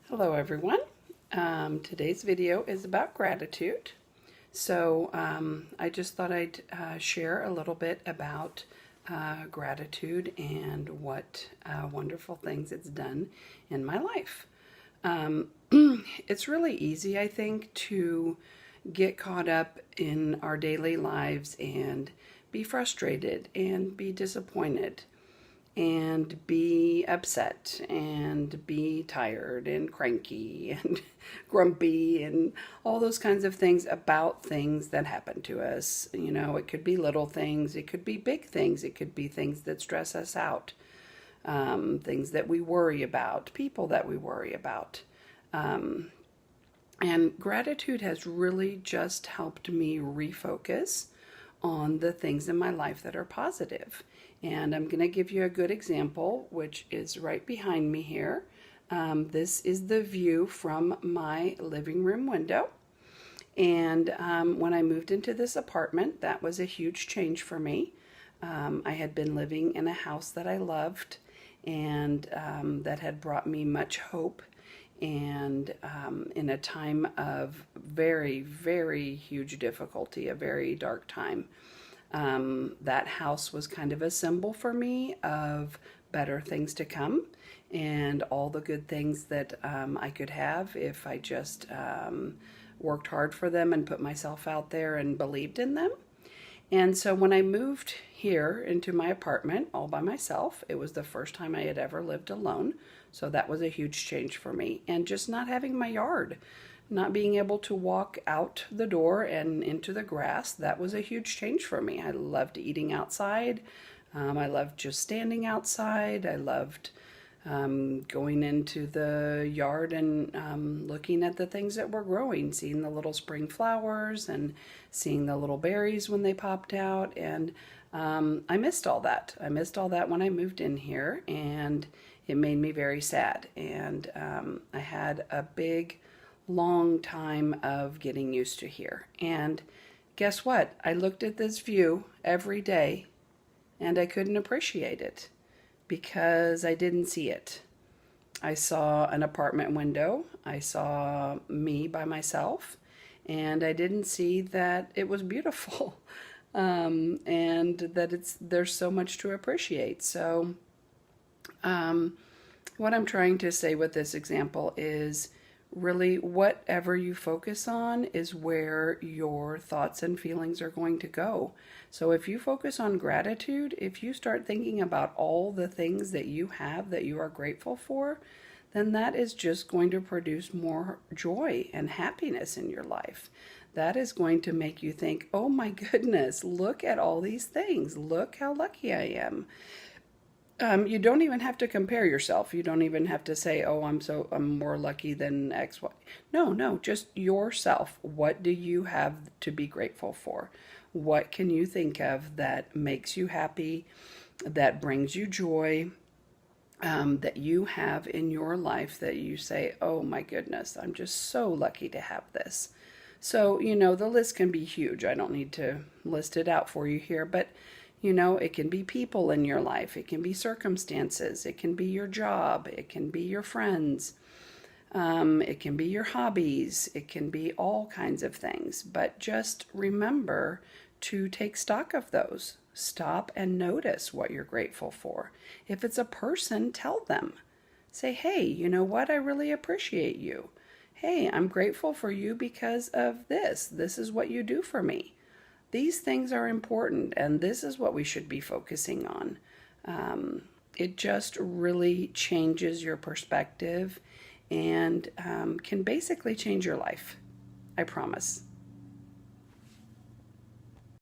Hello everyone. Today's video is about gratitude. So I just thought I'd share a little bit about gratitude and what wonderful things it's done in my life. It's really easy, I think, to get caught up in our daily lives and be frustrated and be disappointed and be upset and be tired and cranky and grumpy and all those kinds of things about things that happen to us. You know, it could be little things, it could be big things, it could be things that stress us out, things that we worry about, people that we worry about. And gratitude has really just helped me refocus on the things in my life that are positive. And I'm going to give you a good example, which is right behind me here. This is the view from my living room window. And when I moved into this apartment, that was a huge change for me. I had been living in a house that I loved and that had brought me much hope. And in a time of very, very huge difficulty, a very dark time, that house was kind of a symbol for me of better things to come and all the good things that I could have if I just worked hard for them and put myself out there and believed in them. And so when I moved here into my apartment all by myself, it was the first time I had ever lived alone. So that was a huge change for me. And just not having my yard, not being able to walk out the door and into the grass, that was a huge change for me. I loved eating outside. I loved just standing outside. I loved going into the yard and looking at the things that were growing, seeing the little spring flowers and seeing the little berries when they popped out. And I missed all that. I missed all that when I moved in here, and it made me very sad. And I had a big, long time of getting used to here. And guess what? I looked at this view every day and I couldn't appreciate it because I didn't see it. I saw an apartment window, I saw me by myself, and I didn't see that it was beautiful and that there's so much to appreciate. So what I'm trying to say with this example is really whatever you focus on is where your thoughts and feelings are going to go. So if you focus on gratitude, if you start thinking about all the things that you have that you are grateful for, then that is just going to produce more joy and happiness in your life. That is going to make you think, oh my goodness, look at all these things. Look how lucky I am. You don't even have to compare yourself. You don't even have to say, oh, I'm more lucky than X, Y. No, just yourself. What do you have to be grateful for? What can you think of that makes you happy, that brings you joy, that you have in your life that you say, oh my goodness, I'm just so lucky to have this. So, the list can be huge. I don't need to list it out for you here, but it can be people in your life. It can be circumstances. It can be your job. It can be your friends. It can be your hobbies. It can be all kinds of things. But just remember to take stock of those. Stop and notice what you're grateful for. If it's a person, tell them. Say, hey, you know what? I really appreciate you. Hey, I'm grateful for you because of this. This is what you do for me. These things are important, and this is what we should be focusing on. It just really changes your perspective and can basically change your life. I promise.